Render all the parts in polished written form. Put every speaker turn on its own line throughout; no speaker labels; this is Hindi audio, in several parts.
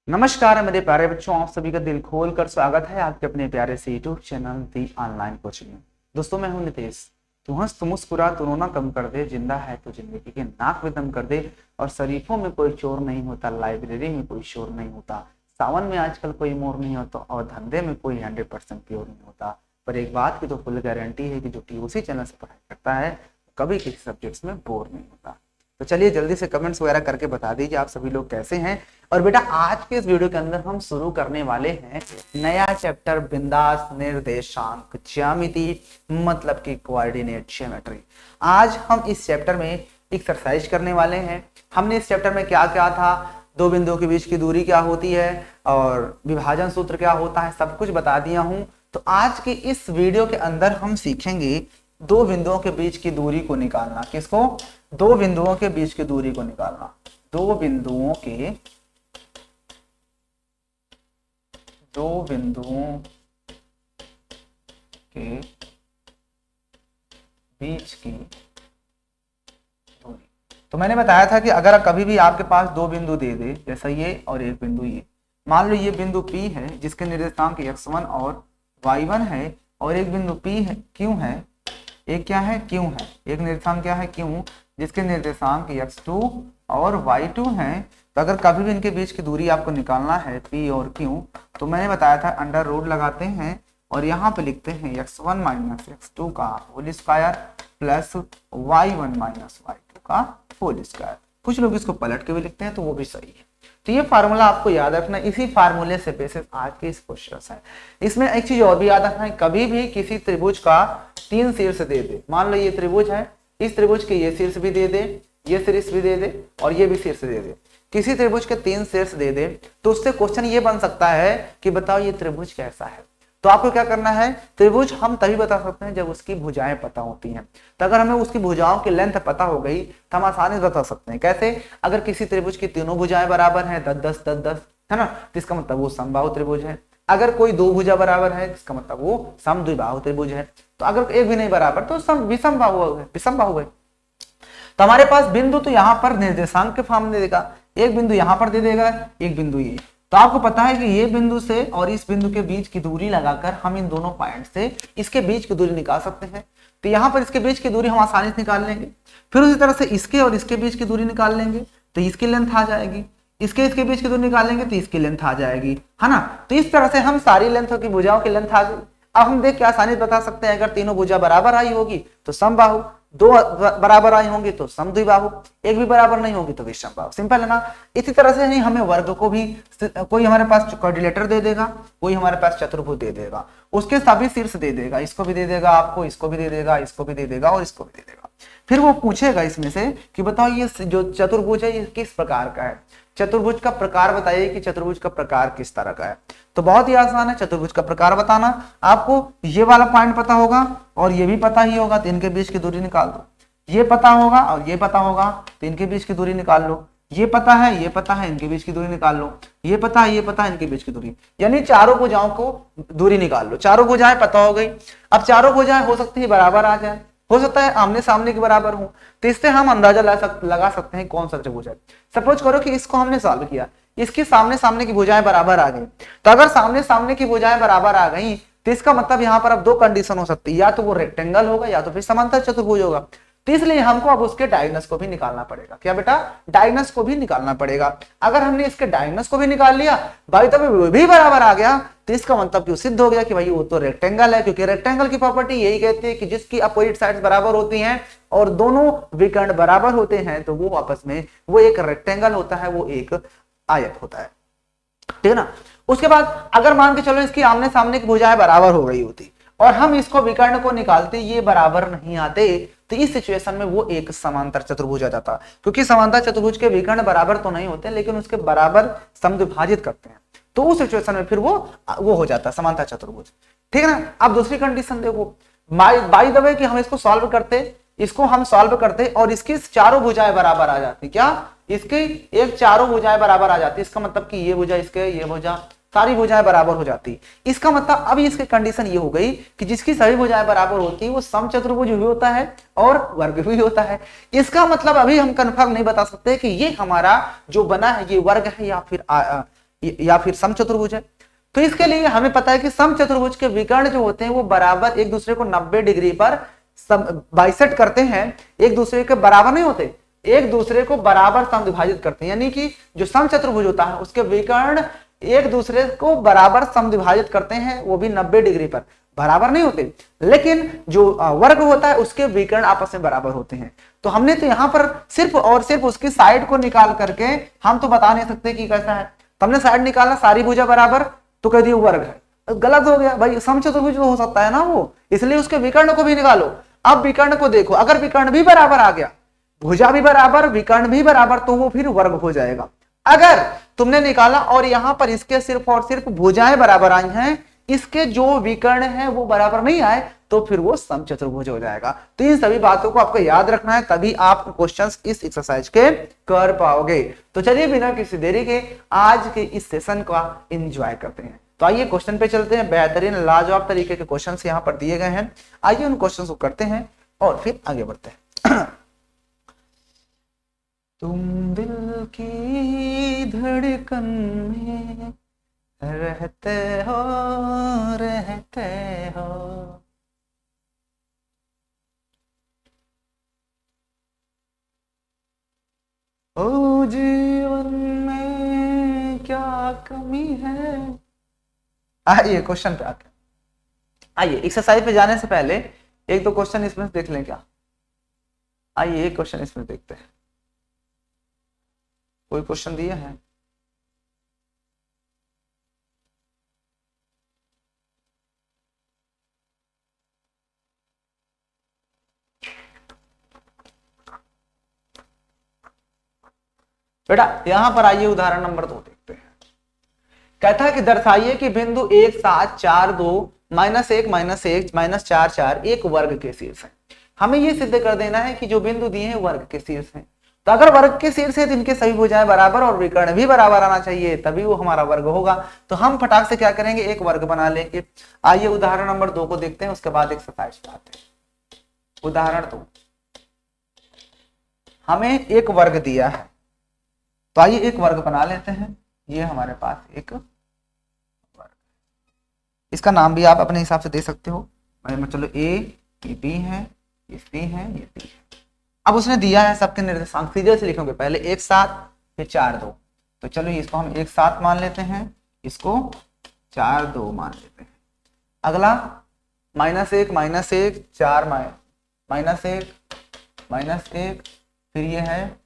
नमस्कार मेरे प्यारे बच्चों, आप सभी का दिल खोल कर स्वागत है आपके अपने प्यारे से यूट्यूब चैनल दी ऑनलाइन कोचिंग में। दोस्तों मैं हूं नितेश। तू हंस तू मुस्कुरा तू रोना कम कर दे, जिंदा है तो जिंदगी के नाक में दम कर दे। और शरीफों में कोई चोर नहीं होता, लाइब्रेरी में कोई शोर नहीं होता, सावन में आजकल कोई मोर नहीं होता, और धंधे में कोई 100% प्योर नहीं होता। पर एक बात की तो फुल गारंटी है कि जो TOC चैनल से पढ़ाई करता है कभी किसी सब्जेक्ट्स में बोर नहीं होता। तो चलिए जल्दी से कमेंट्स वगैरह करके बता दीजिए आप सभी लोग कैसे हैं। और बेटा आज के इस वीडियो के अंदर हम शुरू करने वाले हैं नया चैप्टर बिंदास निर्देशांक ज्यामिति, मतलब कि कोऑर्डिनेट ज्योमेट्री। आज हम इस चैप्टर में एक्सरसाइज करने वाले हैं। हमने इस चैप्टर में क्या क्या था, दो बिंदुओं के बीच की दूरी क्या होती है और विभाजन सूत्र क्या होता है, सब कुछ बता दिया हूं। तो आज के इस वीडियो के अंदर हम सीखेंगे दो बिंदुओं के बीच की दूरी को निकालना। किसको? दो बिंदुओं के बीच की दूरी को निकालना। दो बिंदुओं के बीच की दूरी। तो मैंने बताया था कि अगर कभी भी आपके पास दो बिंदु दे दे, जैसा ये और एक बिंदु ये, मान लो ये बिंदु P है जिसके निर्देशांक x1 और y1 है, और एक बिंदु P है Q है, एक क्या है Q है, एक निर्देशांक क्या है Q जिसके निर्देशांक x2 और y2 है। तो अगर कभी भी इनके बीच की दूरी आपको निकालना है P और Q, तो मैंने बताया था अंडर रूट लगाते हैं और यहाँ पे लिखते हैं x1 माइनस x2 का whole square plus y1 minus y2 का होल स्क्वायर। कुछ लोग इसको पलट के भी लिखते हैं तो वो भी सही है। तो ये फार्मूला आपको याद रखना, इसी फार्मूले से बेसिस आज के इस क्वेश्चन है। इसमें एक चीज और भी याद रखना है, कभी भी किसी त्रिभुज का तीन शीर्ष दे दे, मान लो ये त्रिभुज है, इस त्रिभुज के ये शीर्ष भी दे दे, ये शीर्ष भी दे दे और ये भी शीर्ष दे दे, किसी त्रिभुज के तीन शीर्ष दे दे, तो उससे क्वेश्चन ये बन सकता है कि बताओ ये त्रिभुज कैसा है। तो आपको क्या करना है, त्रिभुज हम तभी बता सकते हैं जब उसकी भुजाएं पता होती हैं। तो अगर हमें उसकी भुजाओं की लेंथ पता हो गई तो हम आसानी से बता सकते हैं। कैसे? अगर किसी त्रिभुज की तीनों भुजाएं बराबर हैं 10 10 10 10 है ना, तो इसका मतलब वो समबाहु त्रिभुज है। अगर कोई दो भुजा बराबर है इसका मतलब वो समद्विबाहु त्रिभुज है। तो अगर एक भी नहीं बराबर तो विषमबाहु है। तो हमारे पास बिंदु तो यहाँ पर निर्देशांक के फॉर्म में दे देगा, एक बिंदु यहाँ पर दे देगा, एक बिंदु ये। तो आपको पता है कि ये बिंदु से और इस बिंदु के बीच की दूरी लगाकर हम इन दोनों पॉइंट से इसके बीच की दूरी निकाल सकते हैं। तो यहाँ पर इसके बीच की दूरी हम आसानी से निकाल लेंगे। फिर उसी तरह से इसके और इसके बीच की दूरी निकाल लेंगे तो इसकी लेंथ आ जाएगी, इसके बीच की दूरी निकालेंगे तो इसकी लेंथ आ जाएगी, है ना। तो इस तरह से हम सारी लेंथों की भुजाओं की लेंथ आ गई। अब हम देख के आसानी से बता सकते हैं, अगर तीनों भुजा बराबर आई होगी तो समबाहु, दो बराबर आई होंगी तो समद्विबाहु, एक भी बराबर नहीं होगी तो विषमबाहु। सिंपल है ना। इसी तरह से नहीं हमें वर्ग को भी, कोई हमारे पास क्वाड्रिलेटर दे देगा, कोई हमारे पास चतुर्भुज दे देगा, उसके सभी शीर्ष दे देगा, इसको भी दे देगा आपको, इसको भी दे देगा, इसको भी दे देगा और इसको भी दे देगा। फिर वो पूछेगा इसमें से कि बताओ ये जो चतुर्भुज है ये किस प्रकार का है, चतुर्भुज का प्रकार बताइए कि चतुर्भुज का प्रकार किस तरह का है। तो बहुत ही आसान है चतुर्भुज का प्रकार बताना। आपको ये वाला पॉइंट पता होगा और ये भी पता ही होगा तो इनके बीच की दूरी निकाल दो। ये पता होगा और ये पता होगा तो इनके बीच की दूरी निकाल लो। ये पता है, ये पता है, इनके बीच की दूरी निकाल लो। ये पता है, ये पता है, इनके बीच की दूरी, यानी चारों भुजाओं को दूरी निकाल लो। चारों भुजाएं पता हो गई। अब चारों भुजाएं हो सकती है बराबर आ जाए, हो सकता है आमने सामने के बराबर हो, तो इससे हम अंदाजा लगा सकते हैं कौन सा त्रिभुज है। सपोज करो कि इसको हमने सॉल्व किया, इसकी सामने सामने की भुजाएं बराबर आ गई। तो अगर सामने सामने की भुजाएं बराबर आ गई तो इसका मतलब यहाँ पर अब दो कंडीशन हो सकती है, या तो वो रेक्टेंगल होगा या तो फिर समांतर चतुर्भुज होगा। तो इसलिए हमको अब उसके डायगोनल्स को भी निकालना पड़ेगा। क्या बेटा? डायगोनल्स को भी निकालना पड़ेगा। अगर हमने इसके डायगोनल्स को भी निकाल लिया, भाई तब वो भी बराबर आ गया, तो इसका मतलब क्यों सिद्ध हो गया कि भाई वो तो रेक्टेंगल है, क्योंकि रेक्टेंगल की प्रॉपर्टी यही कहती है कि जिसकी अपोजिट साइड्स बराबर होती हैं और दोनों विकर्ण बराबर होते हैं तो वो आपस में वो एक रेक्टेंगल होता है, वो एक आयत होता है। ठीक है ना। उसके बाद अगर मान के चलो इसकी आमने सामने की भुजाएं बराबर हो गई होती और हम इसको विकर्ण को निकालते, ये बराबर नहीं आते, तो इस सिचुएशन में वो एक समांतर चतुर्भुज आ जाता, क्योंकि समांतर चतुर्भुज के विकर्ण बराबर तो नहीं होते लेकिन उसके बराबर समद्विभाजित करते हैं। तो उस सिचुएशन में फिर वो हो जाता है समांतर चतुर्भुज। ठीक है ना। अब दूसरी कंडीशन देखो, बाय द वे कि हम इसको सॉल्व करते और इसकी चारों भुजाएं बराबर आ जाती। क्या? इसकी एक चारों भुजाएं बराबर आ जाती। इसका मतलब कि ये भुजा इसके, ये भुजा, सारी भुजाएं बराबर हो जाती। इसका मतलब अभी इसकी कंडीशन ये हो गई कि जिसकी सभी भुजाएं बराबर होती है वो समचतुर्भुज भी होता है और वर्ग भी होता है। इसका मतलब अभी हम कंफर्म नहीं बता सकते कि ये हमारा जो बना है ये वर्ग है या फिर या फिर समचतुर्भुज है। तो इसके लिए हमें पता है कि समचतुर्भुज के विकर्ण जो होते हैं वो बराबर एक दूसरे को 90 डिग्री पर बाइसेक्ट करते हैं, एक दूसरे के बराबर नहीं होते, एक दूसरे को बराबर समद्विभाजित करते हैं। यानी कि जो समचतुर्भुज होता है उसके विकर्ण एक दूसरे को बराबर समद्विभाजित करते हैं, वो भी 90 डिग्री पर। बराबर नहीं होते, लेकिन जो वर्ग होता है उसके विकर्ण आपस में बराबर होते हैं। तो हमने तो यहाँ पर सिर्फ और सिर्फ उसकी साइड को निकाल करके हम तो बता नहीं सकते कि कैसा है। तो हमने साइड निकाला, सारी भुजा बराबर, तो कह दिए वर्ग है। गलत हो गया भाई, समचतुर्भुज हो सकता है ना वो, इसलिए उसके विकर्ण को भी निकालो। अब विकर्ण को देखो, अगर विकर्ण भी बराबर आ गया, भुजा भी बराबर, विकर्ण भी बराबर, तो वो फिर वर्ग हो जाएगा। अगर तुमने निकाला और यहां पर इसके सिर्फ और सिर्फ भुजाएं बराबर आई हैं, इसके जो विकर्ण है वो बराबर नहीं आए, तो फिर वो समचतुर्भुज हो जाएगा। तो इन सभी बातों को आपको याद रखना है, तभी आप क्वेश्चंस इस एक्सरसाइज के कर पाओगे। तो चलिए बिना किसी देरी के आज के इस सेशन का एंजॉय करते हैं। तो आइए क्वेश्चन पे चलते हैं। बेहतरीन लाजवाब तरीके के क्वेश्चंस यहाँ पर दिए गए हैं, आइए उन क्वेश्चंस को करते हैं और फिर आगे बढ़ते हैं। तुम दिल की धड़कन में रहते हो, रहते हो। ओ जीवन में क्या कमी है। आइए क्वेश्चन पे आते हैं। आइए एक्सरसाइज पे जाने से पहले एक दो क्वेश्चन इसमें से देख लें क्या। आइए एक क्वेश्चन इसमें देखते हैं, कोई क्वेश्चन दिए हैं? बेटा यहां पर आइए उदाहरण नंबर 2 देखते हैं। कहता है कि दर्शाइए कि बिंदु 1 7 4 2 -1 -1 -4 4 एक वर्ग के शीर्ष है। हमें यह सिद्ध कर देना है कि जो बिंदु दिए हैं वर्ग के शीर्ष हैं। तो अगर वर्ग के शीर्ष है तो इनके सभी भुजाएं बराबर और विकर्ण भी बराबर आना चाहिए, तभी वो हमारा वर्ग होगा। तो हम फटाक से क्या करेंगे, एक वर्ग बना लेंगे। आइए उदाहरण नंबर 2 को देखते हैं, उसके बाद एक्सरसाइज पे आते हैं। उदाहरण 2, हमें एक वर्ग दिया है, तो आइए एक वर्ग बना लेते हैं। ये हमारे पास एक वर्ग, इसका नाम भी आप अपने हिसाब से दे सकते हो। चलो ए, ये बी है, ये सी है, ये डी है। अब उसने दिया है सबके निर्देशांक, सीधे से लिखोगे, पहले 1 7 फिर 4 2। तो चलो इसको हम 1 7 मान लेते हैं, इसको 4 2 मान लेते हैं। अगला -1 -1 4 -1 फिर ये है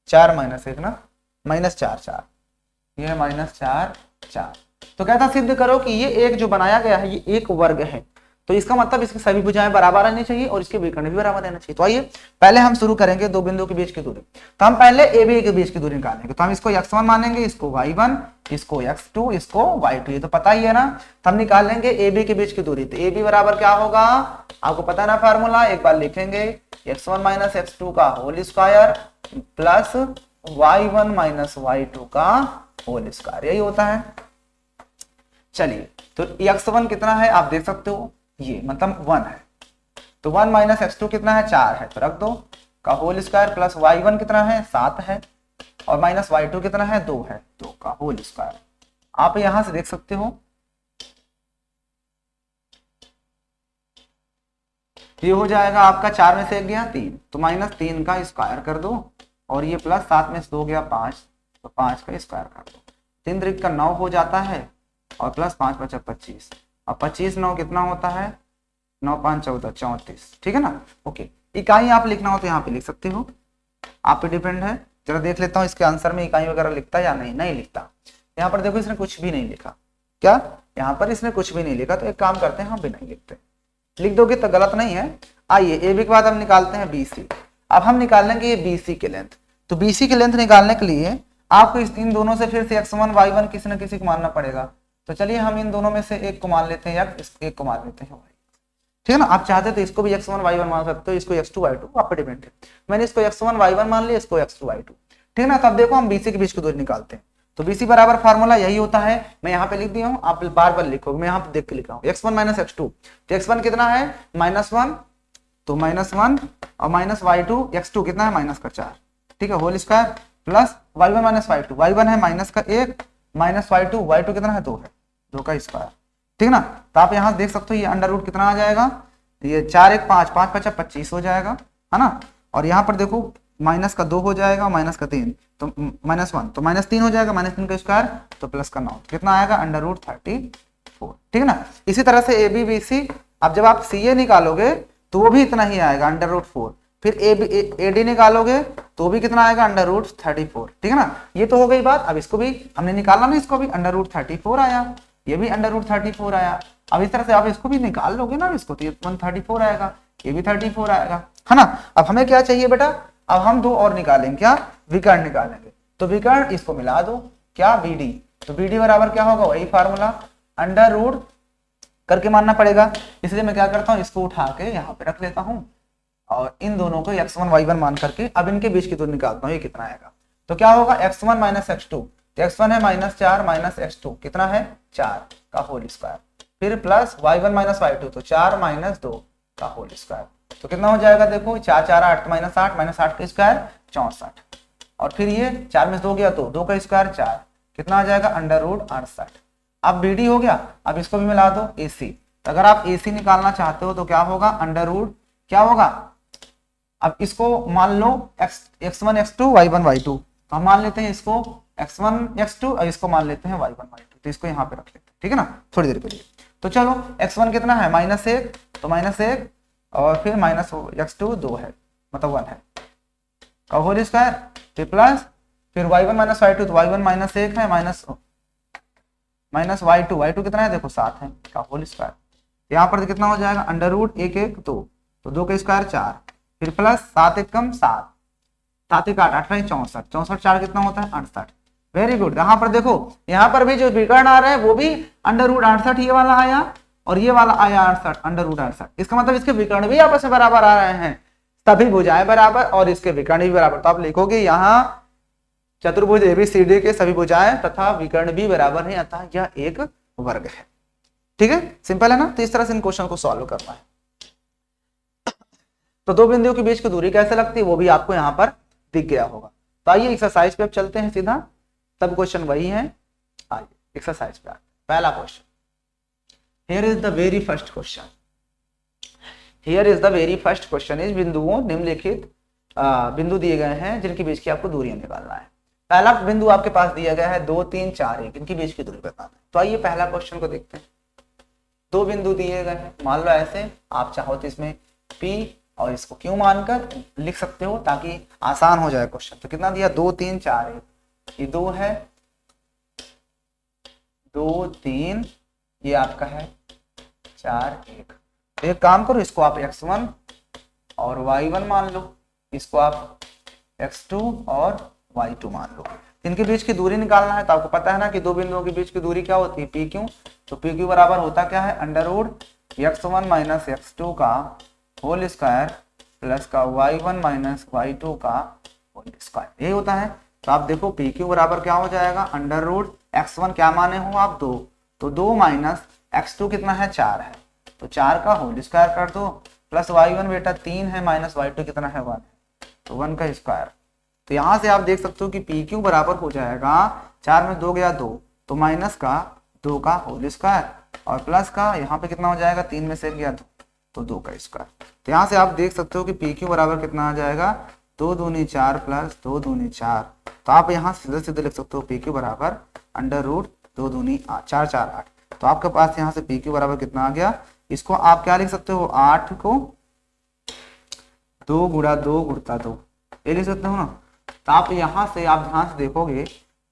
4 -1 ना, -4 4, ये है -4 4। तो कहता सिद्ध करो कि ये एक जो बनाया गया है ये एक वर्ग है। तो इसका मतलब इसकी सभी भुजाएं बराबर आनी चाहिए और इसके विकर्ण भी बराबर रहना चाहिए। तो आइए पहले हम शुरू करेंगे दो बिंदुओं के बीच की दूरी। तो हम पहले ए बी के बीच की दूरी निकालेंगे। तो हम इसको x1 मानेंगे, इसको y1, इसको x2, इसको y2। ये तो पता ही है ना। तो हम निकालेंगे ए बी के बीच की दूरी। तो ए बी बराबर क्या होगा, आपको पता ना फार्मूला, एक बार लिखेंगे, x1 - x2 का whole square plus y1 - y2 का होल स्क्वायर, यही होता है। चलिए तो x1 कितना है आप देख सकते हो, ये मतलब 1 है। तो 1 - x2 कितना है, 4 है, तो रख दो, का होल स्क्वायर प्लस y1 कितना है, 7 है, और माइनस y2 कितना है, 2 है, 2 का होल स्क्वायर। आप यहां से देख सकते हो ये हो जाएगा आपका 4 में से 1 गया 3, तो -3 का स्क्वायर कर दो, और ये प्लस 7 में से 2 गया 5, तो 5 का स्क्वायर कर दो। 3 त्रिक का 9 हो जाता है, और प्लस 5 × 5 = 25, और 25 9 कितना होता है, 9 × 5 = 14, 34, ठीक है ना। ओके, इकाई आप लिखना हो तो यहाँ पे लिख सकते हो, आप पे डिपेंड है। जरा देख लेता हूँ इसके आंसर में इकाई वगैरह लिखता है या नहीं, नहीं लिखता। यहाँ पर देखो इसने कुछ भी नहीं लिखा, क्या यहाँ पर इसने कुछ भी नहीं लिखा। तो एक काम करते हैं, हम भी नहीं लिखते, लिख दोगे तो गलत नहीं है। आइए ए बी के बाद हम निकालते हैं बी सी। अब हम निकालेंगे ये बी सी की लेंथ। तो बी सी की लेंथ निकालने के लिए आपको इन दोनों से फिर से x1 y1 किसी न किसी को मानना पड़ेगा। तो चलिए हम इन दोनों में से एक को मान लेते हैं, एक को मान लेते हैं y, ठीक है ना। आप चाहते तो इसको भी x1 y1 मान सकते हो, इसको x2 y2, आप पे डिपेंड है। मैंने इसको x1 y1 मान लिया, इसको x2 y2, ठीक है ना। तो अब देखो हम BC के बीच की दूरी निकालते हैं। तो BC बराबर फार्मूला यही होता है, मैं यहाँ पे लिख दिया हूँ, आप बार बार लिखो, मैं यहाँ पे देख के लिख रहा हूँ। x1 - x2, तो x1 कितना है -1, तो -1, और माइनस y2, x2 कितना है -4, ठीक है, whole square plus y1 - y2, y1 है -1 -y2 कितना है 2 है, 2 का स्क्वायर, ठीक ना। तो आप यहाँ देख सकते हो ये अंडर रूट कितना आ जाएगा, ये 4 1 5 5 5 25 हो जाएगा, है ना। और यहाँ पर देखो माइनस का 2 हो जाएगा, माइनस का 3 तो -1 तो -3 हो जाएगा, -3 का स्क्वायर तो प्लस का 9 कितना आएगा √34, ठीक है ना। इसी तरह से AB BC, अब जब आप CA निकालोगे तो वो भी इतना ही आएगा √4, फिर AD निकालोगे तो भी कितना आएगा √34, ठीक है ना। ये तो हो गई बात। अब इसको भी हमने निकाला ना, इसको भी √34 आया, ये भी √34 आया। अब इस तरह से आप इसको भी निकाल लोगे ना, इसको तो ये 134 आएगा, ये भी 34 आएगा, है ना। अब हमें क्या चाहिए बेटा, अब हम दो और निकालेंगे, क्या विकर्ण निकालेंगे। तो विकर्ण इसको मिला दो, क्या BD, तो BD बराबर क्या होगा, वही फार्मूला √ करके मानना पड़ेगा। इसलिए मैं क्या करता हूँ, इसको उठा के यहाँ पे रख लेता हूँ और इन दोनों को x1 y1 मान करके अब इनके बीच की दूरी निकालता हूँ, ये कितना आएगा। तो क्या होगा x1 - x2, तो x1 है -4 - x2 कितना है 4 का होल स्क्वायर, फिर प्लस y1 - y2 तो 4 - 2 का होल स्क्वायर, तो कितना हो जाएगा देखो 4 4 8 -8 -8 का स्क्वायर 64, और फिर ये 4 में से 2 गया तो 2 का स्क्वायर 4 कितना आ जाएगा √68। अब BD हो गया, अब इसको भी मिला दो AC, तो अगर आप AC निकालना चाहते हो तो क्या होगा क्या होगा, अब इसको मान लो x1 x2 y1 y2, तो हम मान लेते हैं इसको x1 x2 और इसको मान लेते हैं y1 y2, तो इसको यहाँ पे रख लेते हैं, ठीक है ना, थोड़ी देर के लिए। तो चलो x1 कितना है -1, तो -1 और फिर -x2 2 है, मतलब 1 है का होल स्क्वायर, फिर प्लस फिर y1 - y2 तो y1 -1 है माइनस y2 कितना है देखो 7 है का होल स्क्वायर, यहाँ पर कितना हो जाएगा √1 1 2, तो 2 का स्क्वायर 4, फिर प्लस 7 1 कम 7 7 1 8 8 64 64 4 कितना होता है 68। Very good. यहाँ पर देखो, यहाँ पर भी जो विकर्ण आ रहा है वो भी √68 ये वाला आया और ये वाला आया 68 √68, इसका मतलब इसके विकर्ण भी आपस में बराबर आ रहे हैं, तभी भुजाएं बराबर और इसके विकर्ण भी बराबर। तो आप लिखोगे यहाँ चतुर्भुज ABCD के सभी भुजाएं तथा विकर्ण भी बराबर हैं, अतः यह एक वर्ग है, ठीक है, सिंपल है ना। तो इस तरह से इन क्वेश्चन को सॉल्व करना है। तो दो बिंदुओं के बीच की दूरी कैसे लगती है वो भी आपको यहाँ पर दिख गया होगा। तो आइए एक्सरसाइज पे अब चलते हैं सीधा, तब क्वेश्चन वही है। आइए एक्सरसाइज पे आते हैं। पहला question, here is the very first question, here is the very first question is बिंदुओं निम्नलिखित बिंदु दिए गए हैं जिनके बीच की आपको दूरियां निकालना है। पहला बिंदु आपके पास दिया गया है 2 3 4 1, इनके बीच की दूरी बताना है। तो आइए पहला क्वेश्चन को देखते हैं। दो बिंदु दिए गए हैं, मान लो ऐसे, आप चाहो तो इसमें P और इसको Q मानकर लिख सकते हो ताकि आसान हो जाए क्वेश्चन। तो कितना दिया 2 3 4 1, ये 2 है 2 3, ये आपका है 4 1। तो एक काम करो, इसको आप x1 और y1 मान लो, इसको आप x2 और y2 मान लो। इनके बीच की दूरी निकालना है। तो आपको पता है ना कि दो बिंदुओं के बीच की दूरी क्या होती है PQ, तो PQ बराबर होता क्या है √x1 - x2 का होल स्क्वायर प्लस का y1 - y2 का होल स्क्वायर, यही होता है। तो आप देखो PQ बराबर क्या हो जाएगा √x1 क्या माने हो आप 2, तो 2 माइनस x2 कितना है 4 है, तो 4 का होल स्क्वायर कर दो, प्लस y1 बेटा 3 है माइनस y2 कितना है 1 है, तो 1 का स्क्वायर। तो यहाँ से आप देख सकते हो कि PQ बराबर हो जाएगा 4 में 2 गया 2, तो माइनस का 2 का होल स्क्वायर और प्लस का यहाँ पे कितना हो जाएगा 3 में से गया 2, तो 2 का स्क्वायर। तो यहाँ से आप देख सकते हो कि PQ बराबर कितना आ जाएगा 2 दूनी 4 प्लस 2 दूनी 4। तो आप यहाँ सीधे सीधे लिख सकते हो PQ बराबर √2 दूनी 4 4 8। तो आपके पास यहाँ से PQ बराबर कितना आ गया, इसको आप क्या लिख सकते हो 8 को 2 गुणा 2 गुणा 2, ये लिख सकते हो ना। तो आप यहाँ से आप ध्यान से देखोगे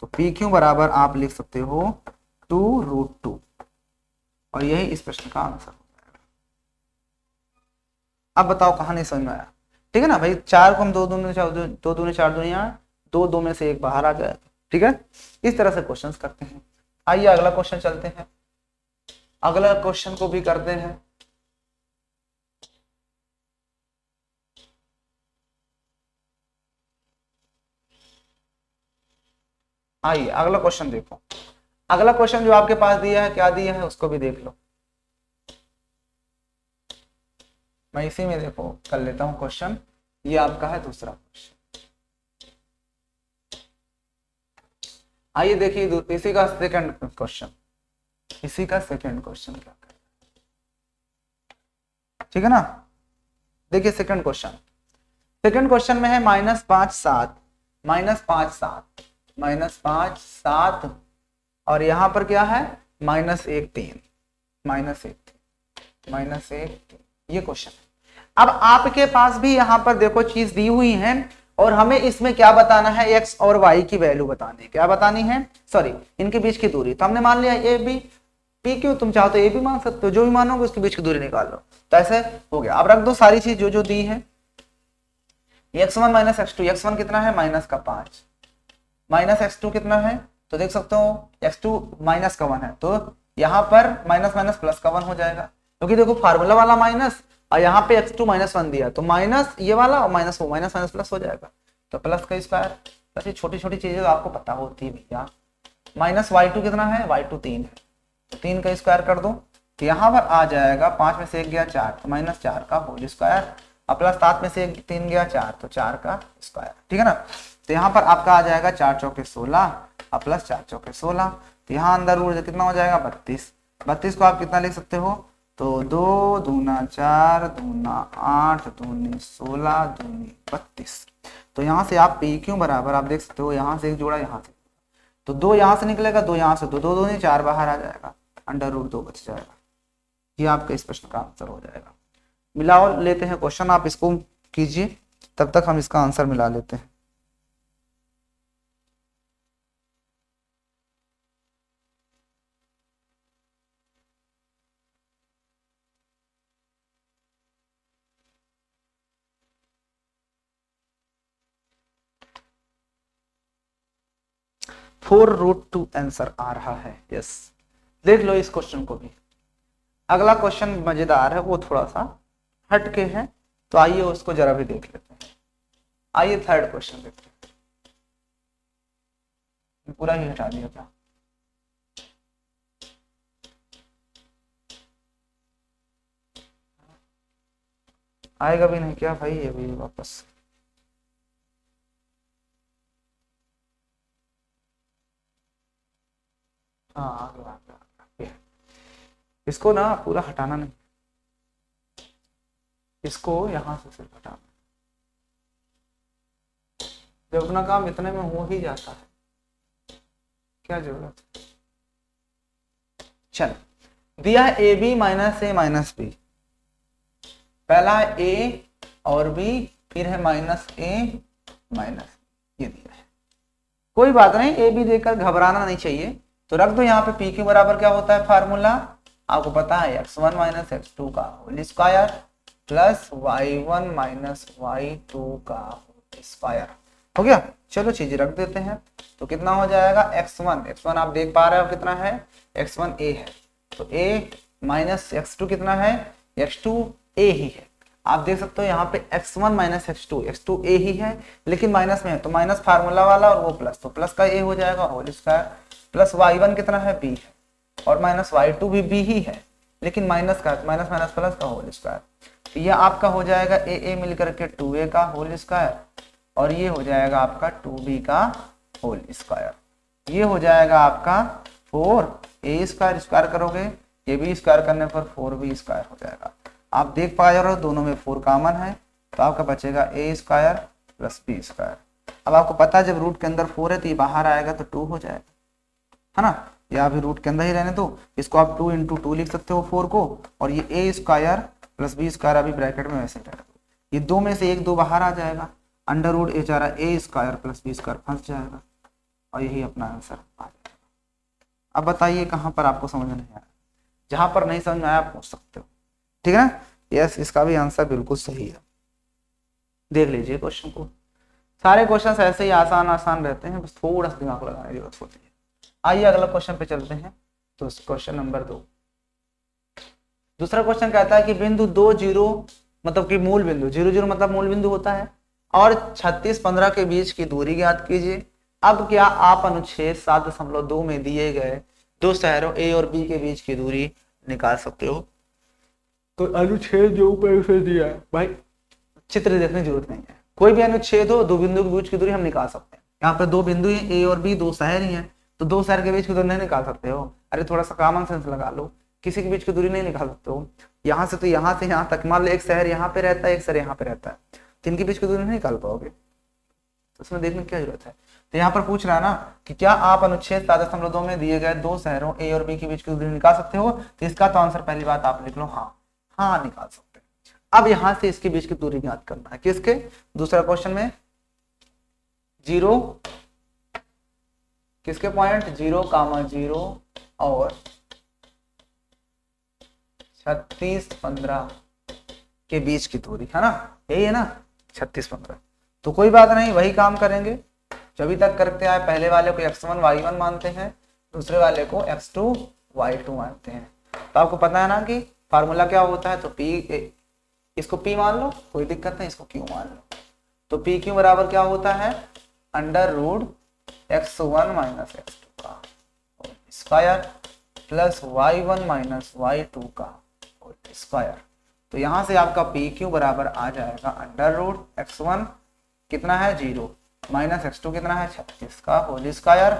तो PQ बराबर आप लिख सकते हो 2√2, और यही इस प्रश्न का आंसर हो जाएगा। अब बताओ कहाँ नहीं समझ में आया, ठीक है ना भाई। 4 को हम 2 दूनी 4 दूनी 8, 2 2 में से 1 बाहर आ गया, ठीक है। इस तरह से क्वेश्चंस करते हैं। आइए अगला क्वेश्चन चलते हैं, अगला क्वेश्चन को भी करते हैं। आइए अगला क्वेश्चन देखो। अगला क्वेश्चन जो आपके पास दिया है, क्या दिया है उसको भी देख लो। मैं इसी में देखो कर लेता हूं क्वेश्चन। ये आपका है दूसरा क्वेश्चन। आइए देखिए इसी का सेकंड क्वेश्चन, इसी का सेकंड क्वेश्चन क्या है, ठीक है ना। देखिए सेकंड क्वेश्चन, सेकंड क्वेश्चन में है -5 7, -5 7 और यहां पर क्या है -1 3, ये क्वेश्चन। अब आपके पास भी यहां पर देखो चीज दी हुई है और हमें इसमें क्या बताना है, x और y की वैल्यू बतानी है, क्या बतानी है, सॉरी इनके बीच की दूरी। तो हमने मान लिया ए बी, पी क्यों, तुम चाहो तो ए भी मान सकते हो, जो भी मानोगे उसके बीच की दूरी निकाल लो। तो ऐसे हो गया। अब रख दो सारी चीज जो जो दी है, x1 - x2, x1 कितना है -5, -x2 कितना है, तो देख सकते हो x2 -1 है, तो यहाँ पर माइनस माइनस प्लस का 1 हो जाएगा, क्योंकि देखो फार्मूला वाला माइनस और यहाँ पे x2 -1 दिया, तो माइनस ये वाला और माइनस वो, माइनस माइनस प्लस हो जाएगा, तो प्लस का स्क्वायर। प्लस ये छोटी छोटी चीजें आपको पता होती है भैया। -y2 कितना है, y2 3 है, तो 3 का स्क्वायर कर दो, तो यहाँ पर आ जाएगा 5 में से 1 गया 4, तो -4 का होल स्क्वायर, और प्लस 7 में से 3 गया 4, तो 4 का स्क्वायर, ठीक है ना। तो यहाँ पर आपका आ जाएगा 4 चौके 16 और प्लस 4 चौके 16, तो यहाँ अंदर रूट कितना हो जाएगा 32। 32 को आप कितना लिख सकते हो, तो 2 दूना 4 दूना 8 दूनी 16 दूनी 32। तो यहाँ से आप पी क्यों बराबर आप देख सकते हो, यहाँ से एक जोड़ा यहाँ से, तो 2 यहाँ से निकलेगा, 2 यहाँ से, 2 2 दूनी 4 बाहर आ जाएगा, √2 बच जाएगा। ये आपका इस प्रश्न का आंसर हो जाएगा। मिलाओ लेते हैं क्वेश्चन, आप इसको कीजिए, तब तक हम इसका आंसर मिला लेते हैं। √2 आंसर आ रहा है, यस। देख लो इस क्वेश्चन को भी। अगला क्वेश्चन मजेदार है, वो थोड़ा सा हटके है, तो आइए उसको जरा भी देख लेते हैं। आइए थर्ड क्वेश्चन देखते हैं। पूरा ही हटा दिया क्या, आएगा भी नहीं क्या भाई, ये भी वापस। हाँ आ गया, आ गया। इसको ना पूरा हटाना नहीं, इसको यहां से सिर्फ हटाना, जब अपना काम इतने में हो ही जाता है, क्या जरूरत है। चल दिया है ए बी -a -b, पहला है ए और बी, फिर है -a ये दिया है। कोई बात नहीं, ए बी देकर घबराना नहीं चाहिए, तो रख दो यहाँ पे पी के बराबर क्या होता है फार्मूला, आपको पता है x1 - x2 का whole square plus y1 - y2 का होल स्क्वायर। हो गया, चलो चीज रख देते हैं, तो कितना हो जाएगा x1 आप देख पा रहे हो कितना है, x1 a है, तो a माइनस x2 कितना है, x2 a ही है। आप देख सकते हो यहाँ पे x1 - x2 a ही है, लेकिन माइनस में है, तो माइनस फार्मूला वाला और वो प्लस, तो प्लस का a हो जाएगा होल स्क्वायर, प्लस y1 कितना है b है, और -y2 भी b ही है, लेकिन माइनस का माइनस माइनस प्लस का होल स्क्वायर, तो ये आपका हो जाएगा a मिलकर के 2a का होल स्क्वायर, और ये हो जाएगा आपका 2b का होल स्क्वायर, ये हो जाएगा आपका 4a स्क्वायर, स्क्वायर करोगे ये भी स्क्वायर करने पर 4b स्क्वायर हो जाएगा। आप देख पा रहे हो दोनों में 4 कॉमन है, तो आपका बचेगा a square plus b square. अब आपको पता है जब रूट के अंदर 4 है तो ये बाहर आएगा तो 2 हो जाएगा, है ना, या अभी रूट के अंदर ही रहने दो, इसको आप 2 × 2 लिख सकते हो 4 को, और ये a square plus b square अभी ब्रैकेट में वैसे रह, ये 2 में से 1 2 बाहर आ जाएगा, √a square plus b square फंस जाएगा, और यही अपना आंसर आ जाएगा। अब बताइए कहाँ पर आपको समझ नहीं आया, जहां पर नहीं समझ में आया आप पूछ सकते हो, ठीक है ना। यस, इसका भी आंसर बिल्कुल सही है। देख लीजिए क्वेश्चन को, सारे क्वेश्चन ऐसे ही आसान आसान रहते हैं, बस थोड़ा सा दिमाग लगाने की जरूरत होती है। आइए अगला क्वेश्चन पे चलते हैं, तो क्वेश्चन नंबर 2। दूसरा क्वेश्चन कहता है कि बिंदु 2 0 मतलब कि मूल बिंदु, 0 0 मतलब मूल बिंदु होता है, और 36 15 के बीच की दूरी ज्ञात कीजिए। अब क्या आप अनुच्छेद 7.2 में दिए गए दो शहरों ए और बी के बीच की दूरी निकाल सकते हो। तो अनुच्छेद जो ऊपर से दिया है भाई, चित्र देखने की जरूरत नहीं है, कोई भी अनुच्छेद हो, दो बिंदु के बीच की दूरी हम निकाल सकते हैं। यहाँ पर दो बिंदु हैं ए और बी, दो शहर ही हैं, तो दो शहर के बीच की दूरी नहीं निकाल सकते हो? अरे थोड़ा सा कॉमन सेंस लगा लो, किसी के बीच की दूरी नहीं निकाल सकते हो? यहाँ से तो यहाँ से यहाँ तक, मान लो एक शहर यहाँ पे रहता है, एक शहर यहाँ पे रहता है, तो इनके बीच की दूरी नहीं निकाल पाओगे, तो उसमें देखने की क्या जरूरत है? तो यहाँ पर पूछ रहा है ना कि क्या आप अनुच्छेद 7.2 में दिए गए दो शहरों ए और बी के बीच की दूरी निकाल सकते हो? तो इसका तो आंसर पहली बात आप लिख लो हाँ, हाँ निकाल सकते हैं। अब यहाँ से इसके बीच की दूरी ज्ञात करना है, किसके? दूसरा क्वेश्चन में 0 किसके पॉइंट 0,0 और 36-15 के बीच की दूरी है ना, यही है ना 36-15। तो कोई बात नहीं, वही काम करेंगे जो अभी तक करते आए। पहले वाले को x1 y1 मानते हैं, दूसरे वाले को x2 y2 मानते हैं। तो आपको पता है ना कि फार्मूला क्या होता है, तो p, इसको p मान लो, कोई दिक्कत नहीं, इसको q मान लो। तो p q बराबर क्या होता है, √x1 माइनस x2 का square plus y1 minus y2 का स्क्वायर। तो यहाँ से आपका पी क्यू बराबर आ जाएगा √x1 कितना है 0 माइनस x2 कितना है 36 का होल स्क्वायर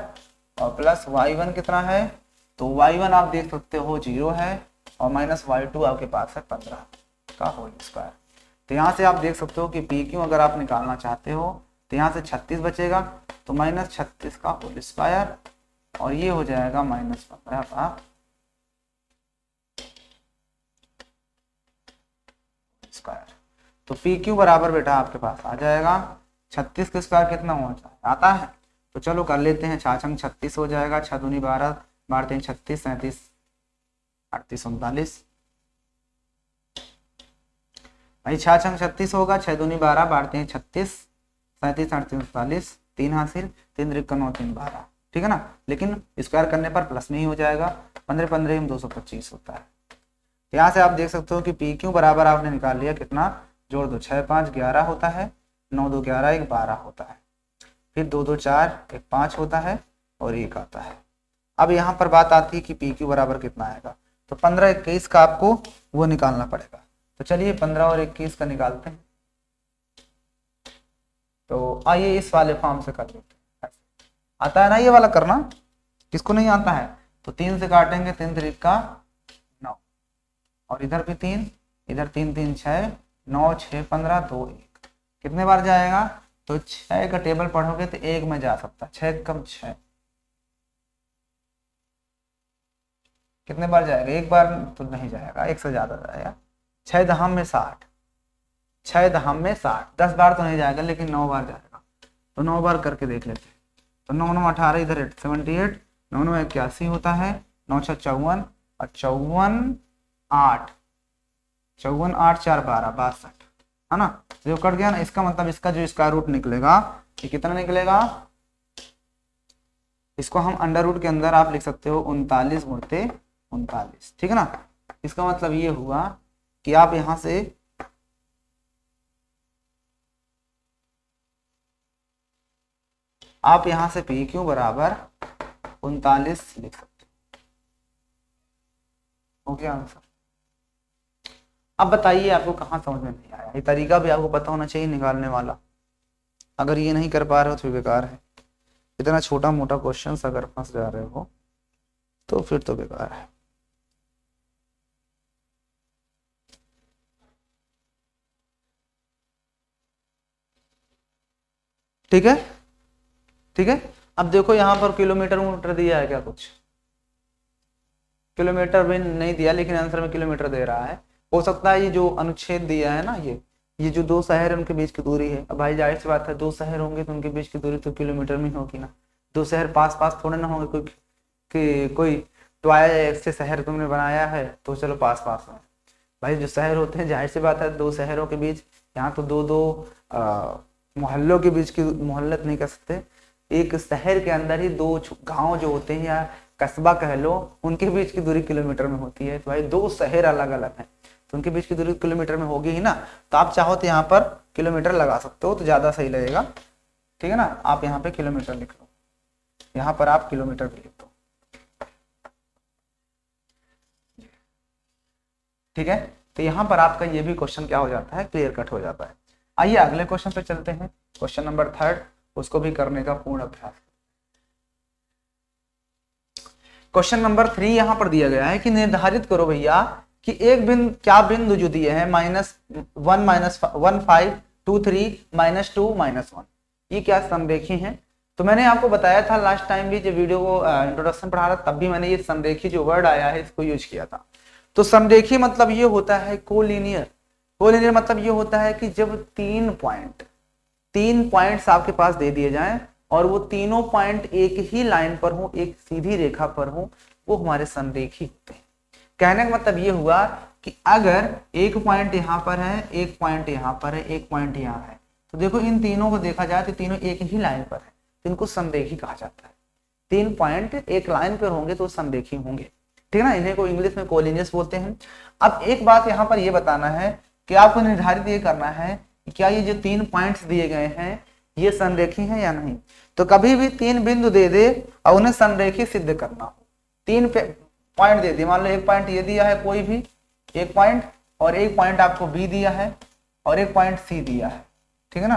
और प्लस y1 कितना है, तो y1 आप देख सकते हो 0 है और माइनस y2 आपके पास है 15 का होल स्क्वायर। तो यहाँ से आप देख सकते हो कि पी क्यू अगर आप निकालना चाहते हो तो यहाँ से 36 बचेगा, तो माइनस 36 का होल स्क्वायर और ये हो जाएगा माइनस 15 का स्क्वायर। तो पी क्यू बराबर बेटा आपके पास आ जाएगा 36 का स्क्वायर कितना हो जाएगा, आता है? तो चलो कर लेते हैं, 6 36 हो जाएगा, 6 दूनी 12, 12 3 36, 37 38 39। भाई 6 36 होगा, 6 दूनी 12, 12 3 36, 37 38 39, 3 हासिल, 3 3 9 3 12, ठीक है ना। लेकिन स्क्वायर करने पर प्लस में ही हो जाएगा, 15 15 225 होता है। यहाँ से आप देख सकते हो कि पी क्यू बराबर आपने निकाल लिया कितना, जोड़ दो 6 5 11 होता है, 9 2 11 1 12 होता है, फिर 2 2 4 1 5 होता है और 1 आता है। अब यहाँ पर बात आती है कि पी क्यू बराबर कितना आएगा, तो 15 21 का आपको वो निकालना पड़ेगा। तो चलिए 15 और 21 का निकालते हैं। तो आइए इस वाले फॉर्म से कर लेते हैं, आता है ना ये वाला करना, किसको नहीं आता है? तो 3 से काटेंगे, 3 3 का 9 और इधर भी 3, इधर 3 3 6 9 6 15 2 1, कितने बार जाएगा? तो 6 का टेबल पढ़ोगे तो 1 में जा सकता, 6 कम 6 कितने बार जाएगा? एक बार तो नहीं जाएगा, एक से ज्यादा जाएगा। 6 दहम में 60, 6 दहम में 60, 10 बार तो नहीं जाएगा लेकिन 9 बार जाएगा। तो 9 बार करके देख लेते हैं। तो 9 9 18, इधर 78, 9 9 81 होता है, 9 6 54 और 54 8, 54 8 4 12 62 है ना। जो कट गया ना, इसका मतलब इसका जो स्क्वायर रूट निकलेगा ये कितना निकलेगा, इसको हम अंडर रूट के अंदर आप लिख सकते हो 39 गुणते 39, ठीक है ना। इसका मतलब ये हुआ कि आप यहां से पी क्यू बराबर 39 लिख सकते हो, ओके आंसर। अब बताइए आपको कहाँ समझ में नहीं आया? ये तरीका भी आपको पता होना चाहिए निकालने वाला, अगर ये नहीं कर पा रहे हो तो बेकार है। इतना छोटा मोटा क्वेश्चन अगर फंस जा रहे हो तो फिर तो बेकार है। ठीक है, ठीक है। अब देखो यहाँ पर किलोमीटर दिया है क्या? कुछ किलोमीटर भी नहीं दिया, लेकिन आंसर में किलोमीटर दे रहा है। हो सकता है ये जो अनुच्छेद दिया है ना, ये जो दो शहर है उनके बीच की दूरी है। अब भाई जाहिर सी बात है, दो शहर होंगे तो उनके बीच की दूरी तो किलोमीटर में होगी ना। दो शहर पास पास थोड़े ना होंगे, कोई टॉय से शहर तुमने बनाया है तो चलो पास पास में। भाई जो शहर होते हैं जाहिर सी बात है दो शहरों के बीच, यहाँ तो दो दो मोहल्लों के बीच की, मोहल्लत नहीं कह सकते, एक शहर के अंदर ही दो गांव जो होते हैं या कस्बा कह लो, उनके बीच की दूरी किलोमीटर में होती है। तो भाई दो शहर अलग अलग हैं तो उनके बीच की दूरी किलोमीटर में होगी ही ना। तो आप चाहो तो यहाँ पर किलोमीटर लगा सकते हो तो ज्यादा सही लगेगा, ठीक है ना। आप यहाँ पे किलोमीटर लिख लो, यहाँ पर आप किलोमीटर भी लिख दो, ठीक है। तो यहाँ पर आपका ये भी क्वेश्चन क्या हो जाता है, क्लियर कट हो जाता है। आइए अगले क्वेश्चन पे चलते हैं, क्वेश्चन नंबर 3, उसको भी करने का पूर्ण अभ्यास। क्वेश्चन नंबर 3 यहाँ पर दिया गया है कि निर्धारित करो भैया कि एक बिंदु क्या बिंदु जो दिए हैं -1 -1 5 2 3 -2 -1 ये क्या संरेखी हैं। तो मैंने आपको बताया था लास्ट टाइम भी जब वीडियो को इंट्रोडक्शन पढ़ा रहा तब भी मैंने ये संरेखी जो वर्ड आया है इसको यूज किया था। तो संरेखी मतलब ये होता है कोलिनियर। कोलिनियर मतलब ये होता है कि जब 3 पॉइंट्स आपके पास दे दिए जाएं और वो तीनों पॉइंट एक ही लाइन पर हो, एक सीधी रेखा पर हो, वो हमारे संरेखी होते हैं। कहने का मतलब ये हुआ कि अगर एक पॉइंट यहाँ पर है, एक पॉइंट यहाँ पर है, एक पॉइंट यहाँ है, तो देखो इन तीनों को देखा जाए तो तीनों एक ही लाइन पर है, तो इनको संरेखी कहा जाता है। 3 पॉइंट एक लाइन पर होंगे तो संरेखी होंगे, ठीक है ना। इन्हें को इंग्लिश में कोलिनियस बोलते हैं। अब एक बात यहाँ पर ये बताना है कि आपको निर्धारित ये करना है कि क्या ये जो 3 पॉइंट्स दिए गए हैं ये संरेखी हैं या नहीं। तो कभी भी 3 बिंदु दे दे और उन्हें संरेखी सिद्ध करना हो। 3 पॉइंट दे दिए, मान लो एक पॉइंट ये दिया है कोई भी एक पॉइंट, और एक पॉइंट आपको बी दिया है और एक पॉइंट सी दिया है, ठीक है ना।